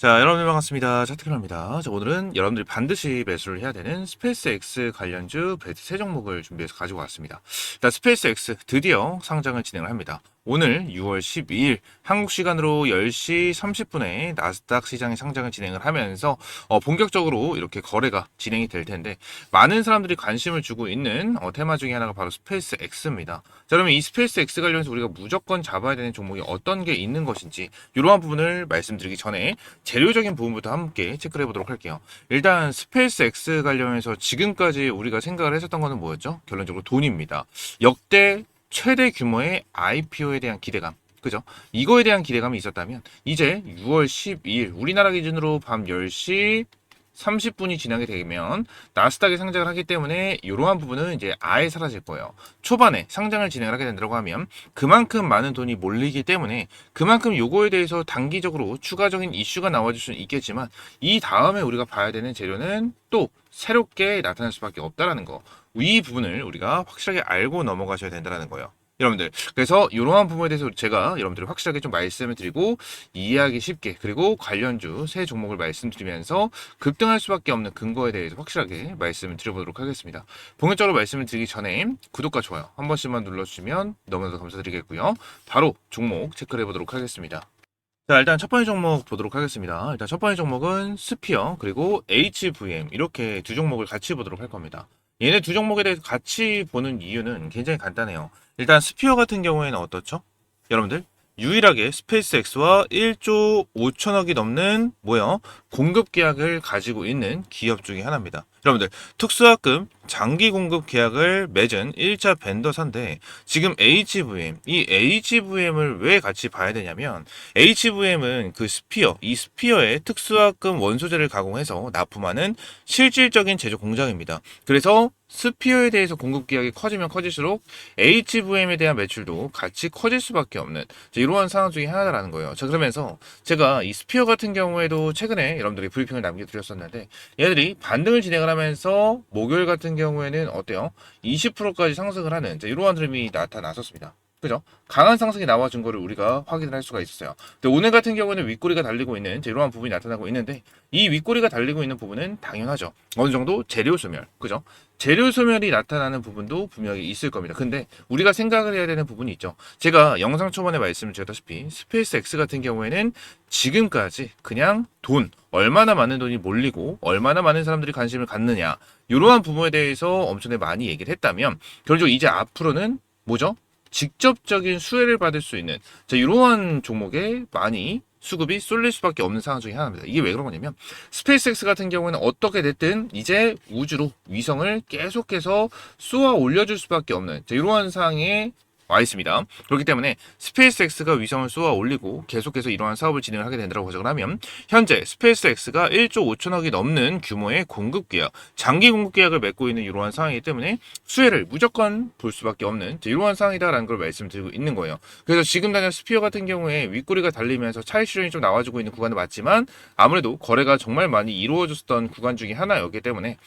자, 여러분들 반갑습니다. 차트클럽입니다. 자, 오늘은 여러분들이 반드시 매수를 해야 되는 스페이스 X 관련주 베트 세 종목을 준비해서 가지고 왔습니다. 일단 스페이스 X 드디어 상장을 진행을 합니다. 오늘 6월 12일 한국 시간으로 10시 30분에 나스닥 시장에 상장을 진행을 하면서 본격적으로 이렇게 거래가 진행이 될 텐데 많은 사람들이 관심을 주고 있는 테마 중에 하나가 바로 스페이스 X입니다. 자, 그러면 이 스페이스 X 관련해서 우리가 무조건 잡아야 되는 종목이 어떤 게 있는 것인지 이러한 부분을 말씀드리기 전에 재료적인 부분부터 함께 체크를 해보도록 할게요. 일단 스페이스 X 관련해서 지금까지 우리가 생각을 했었던 거는 뭐였죠? 결론적으로 돈입니다. 역대 최대 규모의 IPO에 대한 기대감. 그죠? 이거에 대한 기대감이 있었다면 이제 6월 12일 우리나라 기준으로 밤 10시 30분이 지나게 되면 나스닥에 상장을 하기 때문에 이러한 부분은 이제 아예 사라질 거예요. 초반에 상장을 진행을 하게 된다고 하면 그만큼 많은 돈이 몰리기 때문에 그만큼 요거에 대해서 단기적으로 추가적인 이슈가 나와줄 수는 있겠지만 이 다음에 우리가 봐야 되는 재료는 또 새롭게 나타날 수밖에 없다라는 거. 이 부분을 우리가 확실하게 알고 넘어가셔야 된다는 거예요. 여러분들, 그래서 이러한 부분에 대해서 제가 여러분들 확실하게 좀 말씀을 드리고 이해하기 쉽게, 그리고 관련주 세 종목을 말씀드리면서 급등할 수밖에 없는 근거에 대해서 확실하게 말씀을 드려보도록 하겠습니다. 본격적으로 말씀을 드리기 전에 구독과 좋아요 한 번씩만 눌러주시면 너무나도 감사드리겠고요. 바로 종목 체크를 해보도록 하겠습니다. 자, 일단 첫 번째 종목 보도록 하겠습니다. 일단 첫 번째 종목은 스피어 그리고 HVM 이렇게 두 종목을 같이 보도록 할 겁니다. 얘네 두 종목에 대해서 같이 보는 이유는 굉장히 간단해요. 일단 스피어 같은 경우에는 어떻죠? 여러분들 유일하게 스페이스X와 1조 5천억이 넘는 공급 계약을 가지고 있는 기업 중에 하나입니다. 여러분들 특수화금 장기 공급 계약을 맺은 1차 벤더사인데 지금 HVM, 이 HVM을 왜 같이 봐야 되냐면 HVM은 그 스피어, 이 스피어의 특수화금 원소재를 가공해서 납품하는 실질적인 제조 공장입니다. 그래서 스피어에 대해서 공급 계약이 커지면 커질수록 HVM에 대한 매출도 같이 커질 수밖에 없는 이러한 상황 중에 하나라는 거예요. 자, 그러면서 제가 이 스피어 같은 경우에도 최근에 여러분들이 브리핑을 남겨드렸었는데 얘들이 반등을 진행을 하면서 목요일 같은 경우에는 어때요? 20%까지 상승을 하는 이러한 흐름이 나타났었습니다. 그죠? 강한 상승이 나와준 거를 우리가 확인을 할 수가 있었어요. 근데 오늘 같은 경우에는 윗꼬리가 달리고 있는 이러한 부분이 나타나고 있는데 이 윗꼬리가 달리고 있는 부분은 당연하죠. 어느 정도 재료 소멸, 그죠? 재료 소멸이 나타나는 부분도 분명히 있을 겁니다. 근데 우리가 생각을 해야 되는 부분이 있죠. 제가 영상 초반에 말씀을 드렸다시피 스페이스 X 같은 경우에는 지금까지 그냥 돈, 얼마나 많은 돈이 몰리고 얼마나 많은 사람들이 관심을 갖느냐 이러한 부분에 대해서 엄청나게 많이 얘기를 했다면 결국 이제 앞으로는 뭐죠? 직접적인 수혜를 받을 수 있는 이러한 종목에 많이 수급이 쏠릴 수밖에 없는 상황 중에 하나입니다. 이게 왜 그런 거냐면 스페이스X 같은 경우에는 어떻게 됐든 이제 우주로 위성을 계속해서 쏘아 올려줄 수밖에 없는 이러한 상황에 와 있습니다. 그렇기 때문에 스페이스X가 위성을 쏘아 올리고 계속해서 이러한 사업을 진행을 하게 된다고 가정을 하면 현재 스페이스X가 1조 5천억이 넘는 규모의 공급 계약, 장기 공급 계약을 맺고 있는 이러한 상황이기 때문에 수혜를 무조건 볼 수밖에 없는 이러한 상황이다라는 걸 말씀드리고 있는 거예요. 그래서 지금 당장 스피어 같은 경우에 윗꼬리가 달리면서 차익 실현이 좀 나와주고 있는 구간은 맞지만 아무래도 거래가 정말 많이 이루어졌던 구간 중에 하나였기 때문에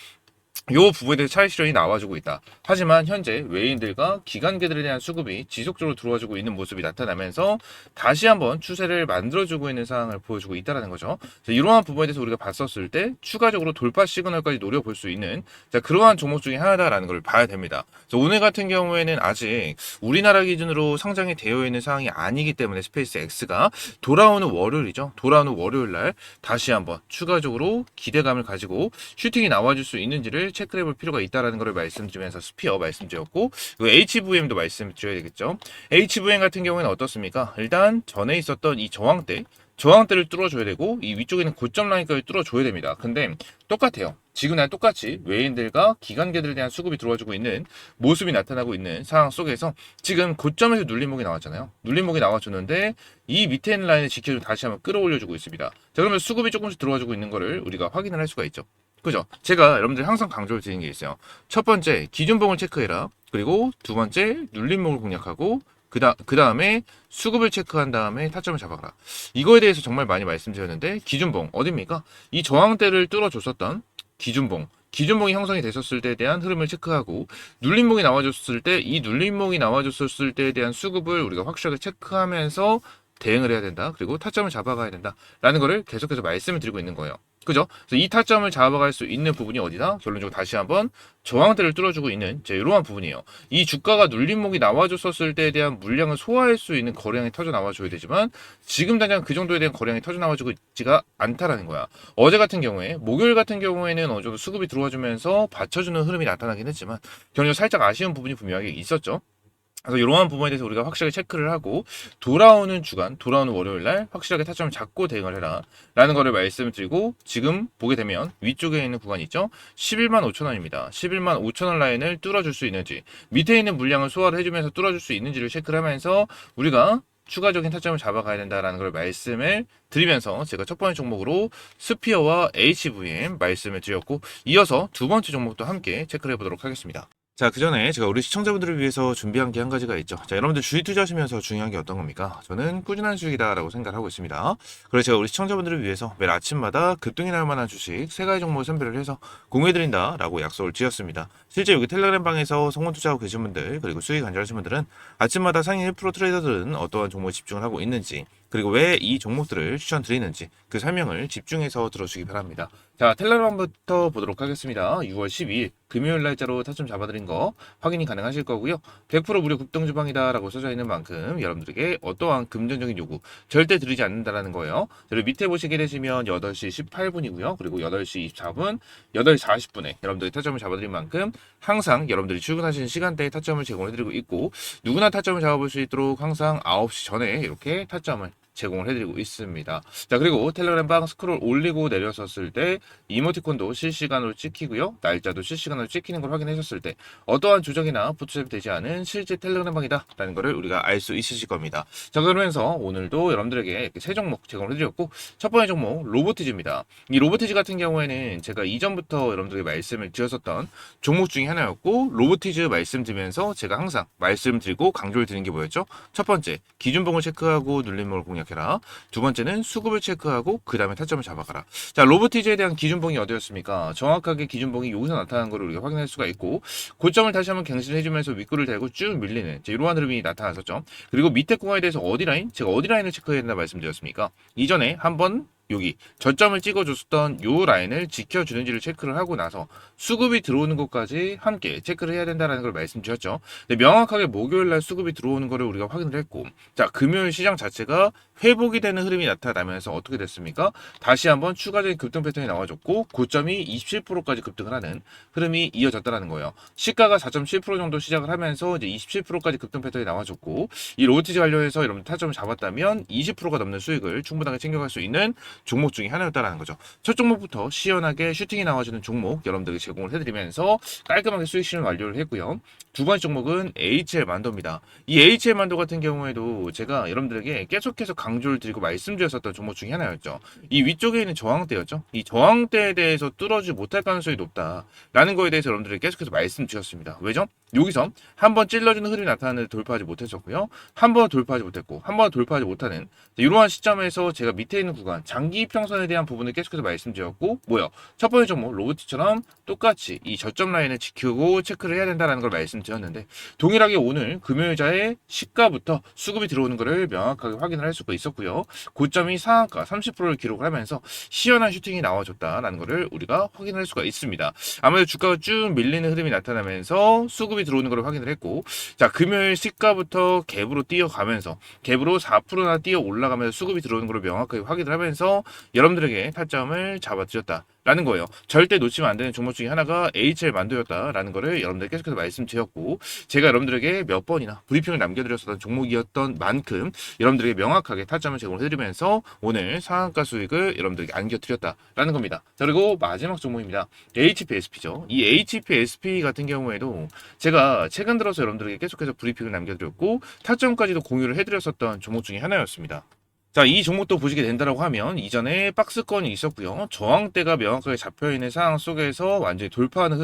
이 부분에 대해서 차익 실현이 나와주고 있다. 하지만 현재 외인들과 기관계들에 대한 수급이 지속적으로 들어와주고 있는 모습이 나타나면서 다시 한번 추세를 만들어주고 있는 상황을 보여주고 있다는 거죠. 이러한 부분에 대해서 우리가 봤었을 때 추가적으로 돌파 시그널까지 노려볼 수 있는 그러한 종목 중에 하나다라는 걸 봐야 됩니다. 오늘 같은 경우에는 아직 우리나라 기준으로 상장이 되어 있는 상황이 아니기 때문에 스페이스 X가 돌아오는 월요일이죠. 돌아오는 월요일 날 다시 한번 추가적으로 기대감을 가지고 슈팅이 나와줄 수 있는지를 체크를 해볼 필요가 있다는 것을 말씀드리면서 스피어 말씀드렸고 HVM도 말씀드려야 되겠죠. HVM 같은 경우에는 어떻습니까? 일단 전에 있었던 이 저항대를 뚫어줘야 되고 이 위쪽에는 고점 라인까지 뚫어줘야 됩니다. 근데 똑같아요. 지금이랑 똑같이 외인들과 기관계들에 대한 수급이 들어와주고 있는 모습이 나타나고 있는 상황 속에서 지금 고점에서 눌림목이 나왔잖아요. 눌림목이 나와줬는데 이 밑에 있는 라인을 지켜주고 다시 한번 끌어올려주고 있습니다. 자, 그러면 수급이 조금씩 들어와주고 있는 거를 우리가 확인을 할 수가 있죠. 그죠? 제가 여러분들 항상 강조를 드리는 게 있어요. 첫 번째, 기준봉을 체크해라. 그리고 두 번째, 눌림목을 공략하고 그 다음에 수급을 체크한 다음에 타점을 잡아가라. 이거에 대해서 정말 많이 말씀드렸는데 기준봉 어딥니까? 이 저항대를 뚫어줬었던 기준봉이 형성이 됐었을 때에 대한 흐름을 체크하고 눌림목이 나와줬을 때 이 눌림목이 나와줬을 때에 대한 수급을 우리가 확실하게 체크하면서 대응을 해야 된다. 그리고 타점을 잡아가야 된다라는 거를 계속해서 말씀을 드리고 있는 거예요. 그죠? 그래서 이 타점을 잡아갈 수 있는 부분이 어디다? 결론적으로 다시 한번 저항대를 뚫어주고 있는 이러한 부분이에요. 이 주가가 눌림목이 나와줬었을 때에 대한 물량을 소화할 수 있는 거래량이 터져 나와줘야 되지만 지금 당장 그 정도에 대한 거래량이 터져 나와주고 있지가 않다라는 거야. 어제 같은 경우에 목요일 같은 경우에는 어느 정도 수급이 들어와주면서 받쳐주는 흐름이 나타나긴 했지만 결국 살짝 아쉬운 부분이 분명하게 있었죠. 그래서 이러한 부분에 대해서 우리가 확실하게 체크를 하고 돌아오는 주간, 돌아오는 월요일 날 확실하게 타점을 잡고 대응을 해라 라는 거를 말씀을 드리고 지금 보게 되면 위쪽에 있는 구간이 있죠. 11만 5천 원입니다. 11만 5천 원 라인을 뚫어줄 수 있는지 밑에 있는 물량을 소화를 해주면서 뚫어줄 수 있는지를 체크를 하면서 우리가 추가적인 타점을 잡아가야 된다라는 걸 말씀을 드리면서 제가 첫 번째 종목으로 스피어와 HVM 말씀을 드렸고 이어서 두 번째 종목도 함께 체크를 해보도록 하겠습니다. 자, 그 전에 제가 우리 시청자분들을 위해서 준비한 게 한 가지가 있죠. 자, 여러분들 주식 투자하시면서 중요한 게 어떤 겁니까? 저는 꾸준한 수익이다라고 생각을 하고 있습니다. 그래서 제가 우리 시청자분들을 위해서 매일 아침마다 급등이 날 만한 주식 세 가지 종목을 선별을 해서 공유해드린다라고 약속을 지었습니다. 실제 여기 텔레그램 방에서 성공 투자하고 계신 분들 그리고 수익 간절하신 분들은 아침마다 상위 1% 트레이더들은 어떠한 종목에 집중을 하고 있는지 그리고 왜 이 종목들을 추천드리는지 그 설명을 집중해서 들어주시기 바랍니다. 자, 텔레그램부터 보도록 하겠습니다. 6월 12일 금요일 날짜로 타점 잡아드린 거 확인이 가능하실 거고요. 100% 무료 급등 주방이다라고 써져 있는 만큼 여러분들에게 어떠한 금전적인 요구 절대 드리지 않는다라는 거예요. 그리고 밑에 보시게 되시면 8시 18분이고요. 그리고 8시 24분, 8시 40분에 여러분들이 타점을 잡아드린 만큼 항상 여러분들이 출근하시는 시간대에 타점을 제공해드리고 있고 누구나 타점을 잡아볼 수 있도록 항상 9시 전에 이렇게 타점을 제공을 해드리고 있습니다. 자, 그리고 텔레그램 방 스크롤 올리고 내렸었을 때 이모티콘도 실시간으로 찍히고요. 날짜도 실시간으로 찍히는 걸 확인하셨을 때 어떠한 조정이나 포트샵이 되지 않은 실제 텔레그램 방이다 라는 것을 우리가 알 수 있으실 겁니다. 자, 그러면서 오늘도 여러분들에게 이렇게 세 종목 제공을 해드렸고 첫 번째 종목 로보티즈입니다. 이 로보티즈 같은 경우에는 제가 이전부터 여러분들에게 말씀을 드렸었던 종목 중에 하나였고 로보티즈 말씀드리면서 제가 항상 말씀드리고 강조를 드리는 게 뭐였죠? 첫 번째 기준봉을 체크하고 눌림목을 공략 해라. 두 번째는 수급을 체크하고 그 다음에 타점을 잡아가라. 자, 로보티즈에 대한 기준봉이 어디였습니까? 정확하게 기준봉이 여기서 나타난 것을 우리가 확인할 수가 있고 고점을 다시 한번 갱신을 해주면서 윗골을 대고 쭉 밀리는 이러한 흐름이 나타났었죠. 그리고 밑에 구간에 대해서 어디 라인? 제가 어디 라인을 체크해야 된다 말씀드렸습니까? 이전에 한번 여기 저점을 찍어줬었던 요 라인을 지켜주는지를 체크를 하고 나서 수급이 들어오는 것까지 함께 체크를 해야 된다는 걸 말씀드렸죠. 근데 명확하게 목요일날 수급이 들어오는 거를 우리가 확인을 했고 자 금요일 시장 자체가 회복이 되는 흐름이 나타나면서 어떻게 됐습니까? 다시 한번 추가적인 급등 패턴이 나와줬고 고점이 27%까지 급등을 하는 흐름이 이어졌다는 거예요. 시가가 4.7% 정도 시작을 하면서 이제 27%까지 급등 패턴이 나와줬고 이 로보티즈 관련해서 여러분 타점을 잡았다면 20%가 넘는 수익을 충분하게 챙겨갈 수 있는 종목 중에 하나였다라는 거죠. 첫 종목부터 시원하게 슈팅이 나와주는 종목 여러분들에게 제공을 해드리면서 깔끔하게 수익 실현 완료를 했고요. 두 번째 종목은 HL 만도입니다. 이 HL 만도 같은 경우에도 제가 여러분들에게 계속해서 강조를 드리고 말씀드렸었던 종목 중에 하나였죠. 이 위쪽에 있는 저항대였죠. 이 저항대에 대해서 뚫어주지 못할 가능성이 높다라는 거에 대해서 여러분들에게 계속해서 말씀드렸습니다. 왜죠? 여기서 한번 찔러주는 흐름이 나타나는데 돌파하지 못했었고요. 한 번 돌파하지 못했고 한 번 돌파하지 못하는 이러한 시점에서 제가 밑에 있는 구간 장기 이평선에 대한 부분을 계속해서 말씀드렸고 뭐요? 첫 번째 종목 로보티처럼 똑같이 이 저점 라인을 지키고 체크를 해야 된다는 걸 말씀드렸는데 동일하게 오늘 금요일자의 시가부터 수급이 들어오는 것을 명확하게 확인을 할 수가 있었고요. 고점이 상한가 30%를 기록을 하면서 시원한 슈팅이 나와줬다라는 것을 우리가 확인할 수가 있습니다. 아무래도 주가가 쭉 밀리는 흐름이 나타나면서 수급이 들어오는 걸 확인을 했고 자 금요일 시가부터 갭으로 뛰어가면서 갭으로 4%나 뛰어 올라가면서 수급이 들어오는 걸 명확하게 확인을 하면서 여러분들에게 타점을 잡아드렸다라는 거예요. 절대 놓치면 안 되는 종목 중에 하나가 HL 만도였다라는 거를 여러분들 계속해서 말씀드렸고 제가 여러분들에게 몇 번이나 브리핑을 남겨드렸었던 종목이었던 만큼 여러분들에게 명확하게 타점을 제공해드리면서 오늘 상한가 수익을 여러분들에게 안겨드렸다라는 겁니다. 자, 그리고 마지막 종목입니다. HPSP죠. 이 HPSP 같은 경우에도 제가 최근 들어서 여러분들에게 계속해서 브리핑을 남겨드렸고 타점까지도 공유를 해드렸었던 종목 중에 하나였습니다. 자, 이 종목도 보시게 된다라고 하면 이전에 박스권이 있었고요. 저항대가 명확하게 잡혀있는 상황 속에서 완전히 돌파하는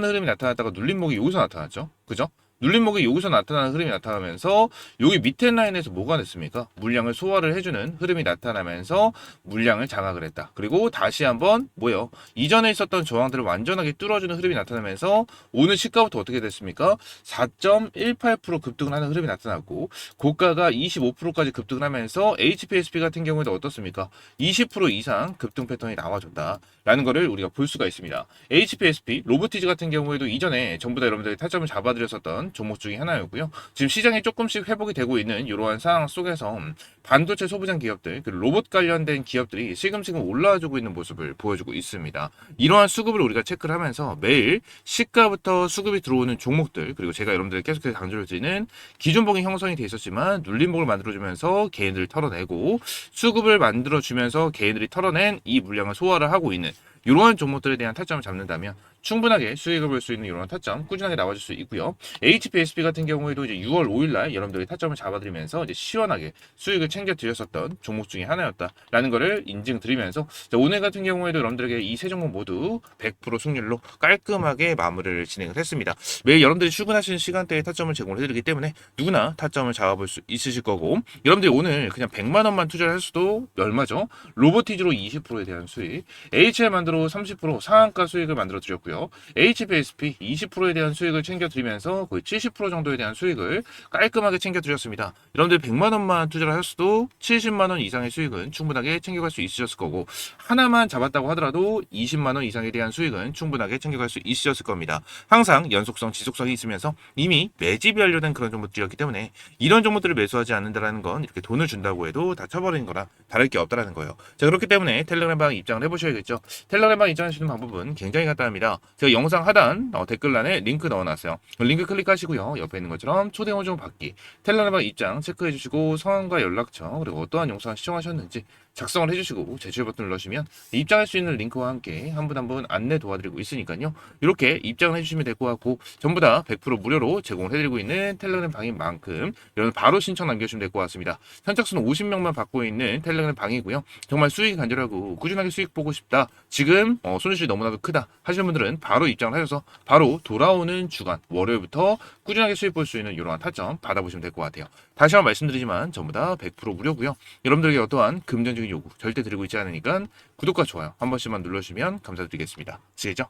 흐름이 나타났다가 눌림목이 여기서 나타났죠. 그죠? 눌림목이 여기서 나타나는 흐름이 나타나면서 여기 밑에 라인에서 뭐가 됐습니까? 물량을 소화를 해주는 흐름이 나타나면서 물량을 장악을 했다. 그리고 다시 한번 뭐요? 이전에 있었던 저항들을 완전하게 뚫어주는 흐름이 나타나면서 오늘 시가부터 어떻게 됐습니까? 4.18% 급등을 하는 흐름이 나타났고 고가가 25%까지 급등을 하면서 HPSP 같은 경우에도 어떻습니까? 20% 이상 급등 패턴이 나와준다. 라는 거를 우리가 볼 수가 있습니다. HPSP, 로보티즈 같은 경우에도 이전에 전부 다 여러분들이 타점을 잡아드렸었던 종목 중에 하나였고요. 지금 시장이 조금씩 회복이 되고 있는 이러한 상황 속에서 반도체 소부장 기업들, 그리고 로봇 관련된 기업들이 시금시금 올라와주고 있는 모습을 보여주고 있습니다. 이러한 수급을 우리가 체크를 하면서 매일 시가부터 수급이 들어오는 종목들, 그리고 제가 여러분들에게 계속해서 강조를 드리는 기존봉이 형성이 돼 있었지만 눌림목을 만들어주면서 개인들이 털어내고 수급을 만들어주면서 개인들이 털어낸 이 물량을 소화를 하고 있는 이러한 종목들에 대한 타점을 잡는다면 충분하게 수익을 볼 수 있는 이런 타점 꾸준하게 나와줄 수 있고요. HPSP 같은 경우에도 이제 6월 5일날 여러분들이 타점을 잡아드리면서 이제 시원하게 수익을 챙겨드렸었던 종목 중에 하나였다라는 거를 인증드리면서 오늘 같은 경우에도 여러분들에게 이 세 종목 모두 100% 승률로 깔끔하게 마무리를 진행을 했습니다. 매일 여러분들이 출근하시는 시간대에 타점을 제공을 해드리기 때문에 누구나 타점을 잡아볼 수 있으실 거고 여러분들이 오늘 그냥 100만 원만 투자를 했어도 얼마죠? 로보티즈로 20%에 대한 수익, HL 만들어 30% 상한가 수익을 만들어 드렸고요. HPSP 20%에 대한 수익을 챙겨드리면서 거의 70% 정도에 대한 수익을 깔끔하게 챙겨드렸습니다. 여러분들 100만 원만 투자를 하셨어도 70만 원 이상의 수익은 충분하게 챙겨갈 수 있으셨을 거고 하나만 잡았다고 하더라도 20만 원 이상에 대한 수익은 충분하게 챙겨갈 수 있으셨을 겁니다. 항상 연속성, 지속성이 있으면서 이미 매집이 완료된 그런 종목들이었기 때문에 이런 종목들을 매수하지 않는다라는 건 이렇게 돈을 준다고 해도 다 쳐버리는 거랑 다를 게 없다라는 거예요. 자, 그렇기 때문에 텔레그램방 입장을 해보셔야겠죠. 텔레그램방 입장하시는 방법은 굉장히 간단합니다. 제가 영상 하단 댓글란에 링크 넣어놨어요. 링크 클릭하시고요. 옆에 있는 것처럼 초대 호정 받기, 텔레그램 입장 체크해주시고 성함과 연락처 그리고 어떠한 영상 시청하셨는지 작성을 해주시고 제출 버튼 눌러주시면 입장할 수 있는 링크와 함께 한 분 한 분 안내 도와드리고 있으니까요. 이렇게 입장을 해주시면 될 것 같고 전부 다 100% 무료로 제공을 해드리고 있는 텔레그램 방인 만큼 여러분 바로 신청 남겨주시면 될 것 같습니다. 선착순 50명만 받고 있는 텔레그램 방이고요. 정말 수익이 간절하고 꾸준하게 수익 보고 싶다. 지금 손실이 너무나도 크다 하시는 분들은 바로 입장을 하셔서 바로 돌아오는 주간 월요일부터 꾸준하게 수익 볼 수 있는 이러한 타점 받아보시면 될 것 같아요. 다시 한번 말씀드리지만 전부 다 100% 무료고요. 여러분들에게 어떠한 금전적인 요구 절대 드리고 있지 않으니까 구독과 좋아요 한 번씩만 눌러주시면 감사드리겠습니다. 아시겠죠?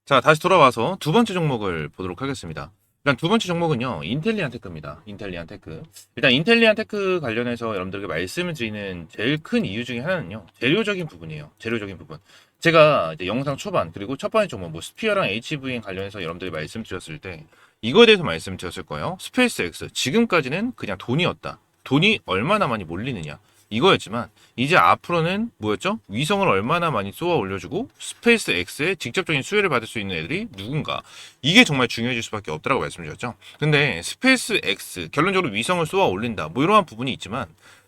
자, 다시 돌아와서 두 번째 종목을 보도록 하겠습니다. 일단 두 번째 종목은요, 인텔리안 테크입니다. 인텔리안 테크. 일단 인텔리안 테크 관련해서 여러분들에게 말씀을 드리는 제일 큰 이유 중에 하나는요, 재료적인 부분이에요. 재료적인 부분. 제가 이제 영상 초반 그리고 첫 번째 종목 뭐 스피어랑 HVM 관련해서 여러분들이 말씀드렸을 때 이거에 대해서 말씀드렸을 거예요. 스페이스 X 지금까지는 그냥 돈이었다. 돈이 얼마나 많이 몰리느냐 이거였지만 이제 앞으로는 뭐였죠? 위성을 얼마나 많이 쏘아 올려주고 스페이스 X에 직접적인 수혜를 받을 수 있는 애들이 누군가 이게 정말 중요해질 수밖에 없다라고 말씀드렸죠. 근데 스페이스 X 결론적으로 위성을 쏘아 올린다 뭐 이러한 부분이 있지만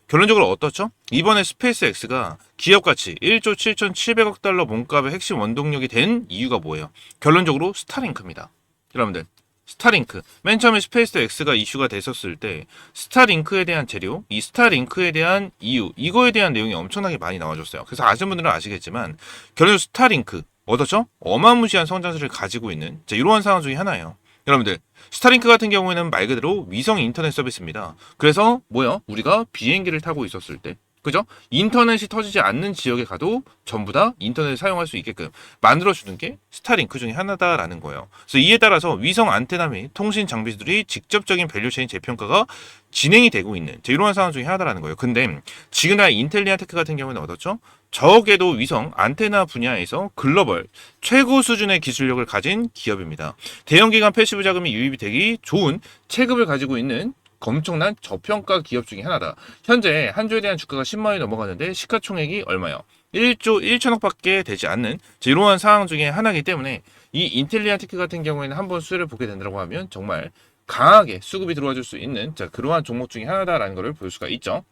결론적으로 어떻죠? 이번에 스페이스 X가 기업가치 1조 7,700억 달러 몸값의 핵심 원동력이 된 이유가 뭐예요? 결론적으로 스타링크입니다. 여러분들 스타링크. 맨 처음에 스페이스 X가 이슈가 됐었을 때 스타링크에 대한 재료, 이 스타링크에 대한 이유, 이거에 대한 내용이 엄청나게 많이 나와줬어요. 그래서 아시는 분들은 아시겠지만 결국 스타링크 어떻죠? 어마무시한 성장세를 가지고 있는 이러한 상황 중에 하나예요. 여러분들 스타링크 같은 경우에는 말 그대로 위성 인터넷 서비스입니다. 그래서 뭐요? 우리가 비행기를 타고 있었을 때 그죠? 인터넷이 터지지 않는 지역에 가도 전부 다 인터넷을 사용할 수 있게끔 만들어주는 게 스타링크 중에 하나다라는 거예요. 그래서 이에 따라서 위성 안테나 및 통신 장비들이 직접적인 밸류체인 재평가가 진행이 되고 있는 이러한 상황 중에 하나다라는 거예요. 근데 지금 인텔리안 테크 같은 경우는 어떻죠? 적어도 위성 안테나 분야에서 글로벌 최고 수준의 기술력을 가진 기업입니다. 대형기관 패시브 자금이 유입이 되기 좋은 체급을 가지고 있는 엄청난 저평가 기업 중에 하나다. 현재 한 주에 대한 주가가 10만 원이 넘어가는데 시가총액이 얼마요? 1조 1천억밖에 되지 않는 이러한 상황 중에 하나이기 때문에 이 인텔리안 테크 같은 경우에는 한번 수혜를 보게 된다고 하면 정말 강하게 수급이 들어와 줄 수 있는 그러한 종목 중에 하나다라는 것을 볼 수가 있죠.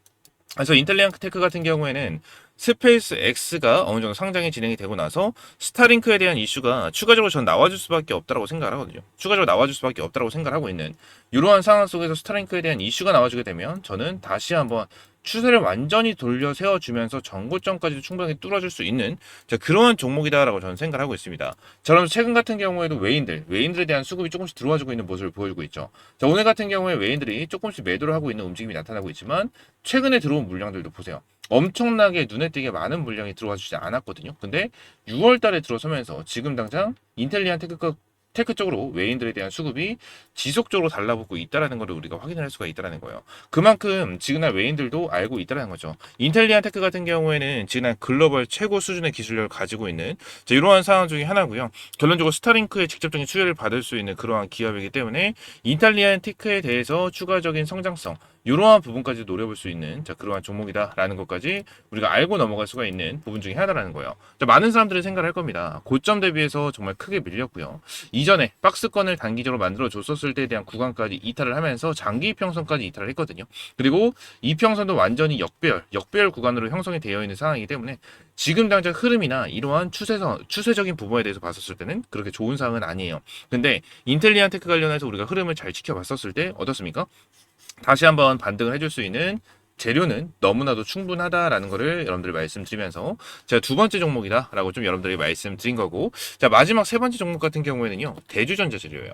그래서 인텔리안 테크 같은 경우에는 스페이스 X가 어느 정도 상장이 진행이 되고 나서 스타링크에 대한 이슈가 추가적으로 전 나와줄 수밖에 없다고 생각을 하거든요. 추가적으로 나와줄 수밖에 없다고 생각을 하고 있는 이러한 상황 속에서 스타링크에 대한 이슈가 나와주게 되면 저는 다시 한번 추세를 완전히 돌려 세워주면서 전고점까지도 충분히 뚫어줄 수 있는 그런 종목이다라고 저는 생각을 하고 있습니다. 자, 그럼 최근 같은 경우에도 외인들에 대한 수급이 조금씩 들어와주고 있는 모습을 보여주고 있죠. 자, 오늘 같은 경우에 외인들이 조금씩 매도를 하고 있는 움직임이 나타나고 있지만 최근에 들어온 물량들도 보세요. 엄청나게 눈에 띄게 많은 물량이 들어와 주지 않았거든요. 근데 6월 달에 들어서면서 지금 당장 인텔리안 테크 쪽으로 외인들에 대한 수급이 지속적으로 달라붙고 있다라는 것을 우리가 확인을 할 수가 있다라는 거예요. 그만큼 지금날 외인들도 알고 있다라는 거죠. 인텔리안 테크 같은 경우에는 지금날 글로벌 최고 수준의 기술력을 가지고 있는 이러한 상황 중에 하나고요. 결론적으로 스타링크의 직접적인 수혜를 받을 수 있는 그러한 기업이기 때문에 인텔리안 테크에 대해서 추가적인 성장성 이러한 부분까지 노려볼 수 있는 그러한 종목이다라는 것까지 우리가 알고 넘어갈 수가 있는 부분 중에 하나라는 거예요. 많은 사람들이 생각을 할 겁니다. 고점 대비해서 정말 크게 밀렸고요. 이전에 박스권을 단기적으로 만들어 줬었을 때에 대한 구간까지 이탈을 하면서 장기 이평선까지 이탈을 했거든요. 그리고 이평선도 완전히 역배열 구간으로 형성이 되어 있는 상황이기 때문에 지금 당장 흐름이나 이러한 추세적인 부분에 대해서 봤었을 때는 그렇게 좋은 상황은 아니에요. 근데 인텔리안 테크 관련해서 우리가 흐름을 잘 지켜봤었을 때 어떻습니까? 다시 한번 반등을 해줄 수 있는 재료는 너무나도 충분하다라는 거를 여러분들이 말씀드리면서 제가 두 번째 종목이다라고 좀 여러분들이 말씀드린 거고, 자, 마지막 세 번째 종목 같은 경우에는요, 대주전자 재료예요.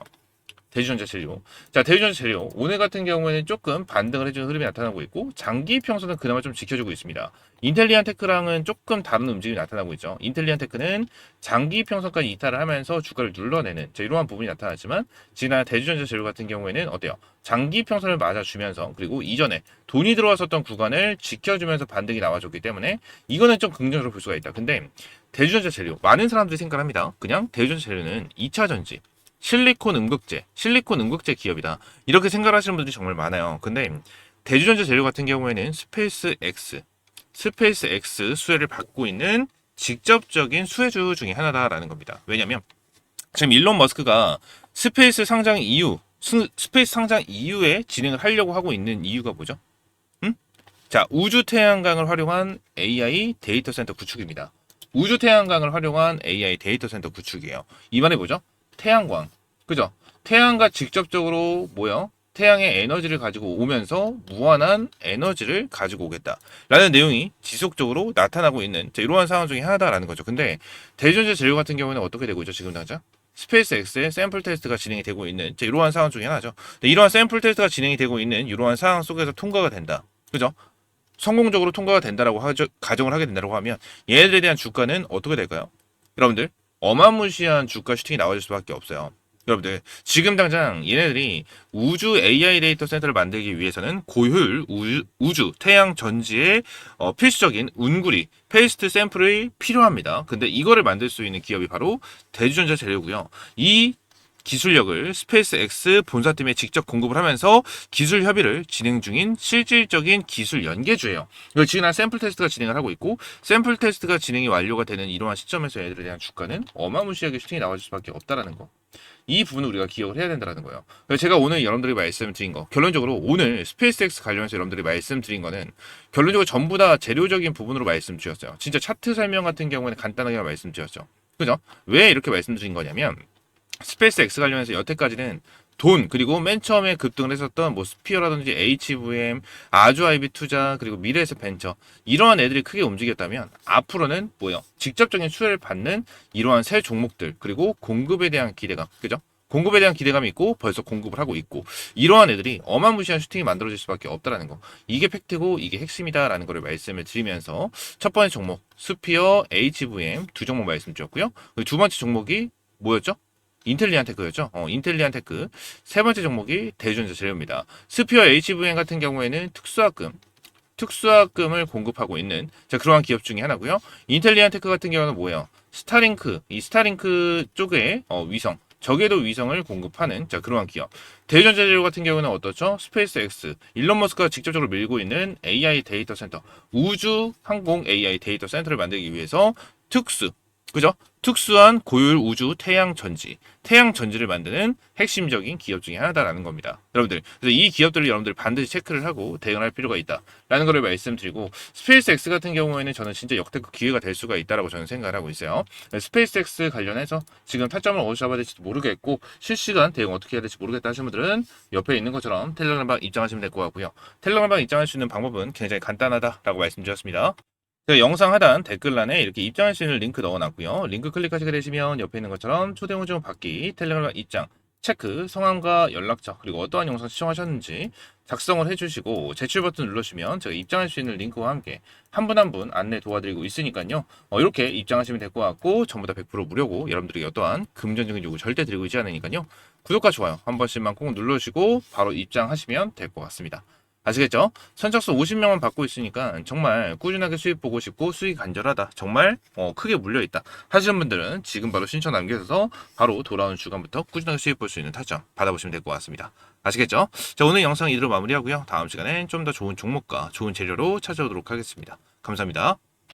대주전자 재료. 자, 대주전자 재료. 오늘 같은 경우에는 조금 반등을 해주는 흐름이 나타나고 있고, 장기 평선은 그나마 좀 지켜주고 있습니다. 인텔리안 테크랑은 조금 다른 움직임이 나타나고 있죠. 인텔리안 테크는 장기 평선까지 이탈을 하면서 주가를 눌러내는 이러한 부분이 나타나지만, 지난 대주전자 재료 같은 경우에는 어때요? 장기 평선을 맞아주면서, 그리고 이전에 돈이 들어왔었던 구간을 지켜주면서 반등이 나와줬기 때문에, 이거는 좀 긍정적으로 볼 수가 있다. 근데, 대주전자 재료. 많은 사람들이 생각합니다. 그냥 대주전자 재료는 2차 전지. 실리콘 음극재 기업이다. 이렇게 생각하시는 분들이 정말 많아요. 근데 대주전자 재료 같은 경우에는 스페이스 X 수혜를 받고 있는 직접적인 수혜주 중에 하나다라는 겁니다. 왜냐면 지금 일론 머스크가 스페이스 상장 이후에 진행을 하려고 하고 있는 이유가 뭐죠? 자, 우주 태양광을 활용한 AI 데이터 센터 구축입니다. 우주 태양광을 활용한 AI 데이터 센터 구축이에요. 이 말이 뭐죠? 태양광. 그죠? 태양과 직접적으로 태양의 에너지를 가지고 오면서 무한한 에너지를 가지고 오겠다. 라는 내용이 지속적으로 나타나고 있는 이러한 상황 중에 하나다라는 거죠. 근데 대주전자 재료 같은 경우는 어떻게 되고 있죠? 지금 당장? 스페이스 X의 샘플 테스트가 진행이 되고 있는 이러한 상황 중에 하나죠. 이러한 샘플 테스트가 진행이 되고 있는 이러한 상황 속에서 통과가 된다. 그죠? 성공적으로 통과가 된다라고 가정을 하게 된다고 하면 얘네들에 대한 주가는 어떻게 될까요? 여러분들 어마무시한 주가 슈팅이 나와줄 수밖에 없어요. 여러분들 지금 당장 얘네들이 우주 AI 데이터 센터를 만들기 위해서는 고효율 우주 태양 전지의 필수적인 운구리 페이스트 샘플이 필요합니다. 근데 이거를 만들 수 있는 기업이 바로 대주전자 재료고요. 이 기술력을 스페이스 X 본사팀에 직접 공급을 하면서 기술 협의를 진행 중인 실질적인 기술 연계주예요. 지금 샘플 테스트가 진행을 하고 있고 샘플 테스트가 진행이 완료가 되는 이러한 시점에서 얘들에 대한 주가는 어마무시하게 슈팅이 나와줄 수밖에 없다라는 거. 이 부분을 우리가 기억을 해야 된다는 거예요. 제가 오늘 여러분들이 말씀드린 거, 결론적으로 오늘 스페이스X 관련해서 여러분들이 말씀드린 거는 결론적으로 전부 다 재료적인 부분으로 말씀드렸어요. 진짜 차트 설명 같은 경우에는 간단하게 말씀드렸죠. 그죠? 왜 이렇게 말씀드린 거냐면 스페이스 X 관련해서 여태까지는 돈, 그리고 맨 처음에 급등을 했었던 스피어라든지 HVM, 아주 아이비 투자, 그리고 미래에셋 벤처 이러한 애들이 크게 움직였다면 앞으로는 직접적인 수혜를 받는 이러한 새 종목들, 그리고 공급에 대한 기대감, 그죠? 공급에 대한 기대감이 있고 벌써 공급을 하고 있고 이러한 애들이 어마무시한 슈팅이 만들어질 수밖에 없다라는 거. 이게 팩트고 이게 핵심이다라는 거를 말씀을 드리면서 첫 번째 종목 스피어, HVM 두 종목 말씀드렸고요. 두 번째 종목이 뭐였죠? 인텔리안 테크였죠. 인텔리안 테크. 세 번째 종목이 대주전자 재료입니다. 스피어 HVM 같은 경우에는 특수화금을 공급하고 있는 그러한 기업 중에 하나고요. 인텔리안 테크 같은 경우는 뭐예요? 스타링크, 이 스타링크 쪽에 위성, 저궤도 위성을 공급하는 그러한 기업. 대주전자 재료 같은 경우는 어떻죠? 스페이스 X, 일론 머스크가 직접적으로 밀고 있는 AI 데이터 센터, 우주 항공 AI 데이터 센터를 만들기 위해서 그죠? 특수한 고율 우주 태양 전지, 태양 전지를 만드는 핵심적인 기업 중에 하나다라는 겁니다. 여러분들, 그래서 이 기업들을 여러분들이 반드시 체크를 하고 대응할 필요가 있다라는 것을 말씀드리고, 스페이스 X 같은 경우에는 저는 진짜 역대급 기회가 될 수가 있다라고 저는 생각을 하고 있어요. 스페이스 X 관련해서 지금 타점을 어디서 잡아야 될지도 모르겠고 실시간 대응 어떻게 해야 될지 모르겠다 하시는 분들은 옆에 있는 것처럼 텔레그램방 입장하시면 될 것 같고요. 텔레그램방 입장할 수 있는 방법은 굉장히 간단하다라고 말씀드렸습니다. 제가 영상 하단 댓글란에 이렇게 입장할 수 있는 링크 넣어놨고요. 링크 클릭하시게 되시면 옆에 있는 것처럼 초대 호정 받기, 텔레그램 입장, 체크, 성함과 연락처, 그리고 어떠한 영상 시청하셨는지 작성을 해주시고 제출 버튼 누르시면 제가 입장할 수 있는 링크와 함께 한 분 한 분 안내 도와드리고 있으니까요. 이렇게 입장하시면 될 것 같고 전부 다 100% 무료고 여러분들이 어떠한 금전적인 요구 절대 드리고 있지 않으니까요. 구독과 좋아요 한 번씩만 꼭 눌러주시고 바로 입장하시면 될 것 같습니다. 아시겠죠? 선착순 50명만 받고 있으니까 정말 꾸준하게 수익 보고 싶고 수익 간절하다. 정말 크게 물려있다. 하시는 분들은 지금 바로 신청 남겨서 바로 돌아오는 주간부터 꾸준하게 수익 볼 수 있는 타점 받아보시면 될 것 같습니다. 아시겠죠? 자, 오늘 영상 이대로 마무리하고요. 다음 시간엔 좀 더 좋은 종목과 좋은 재료로 찾아오도록 하겠습니다. 감사합니다.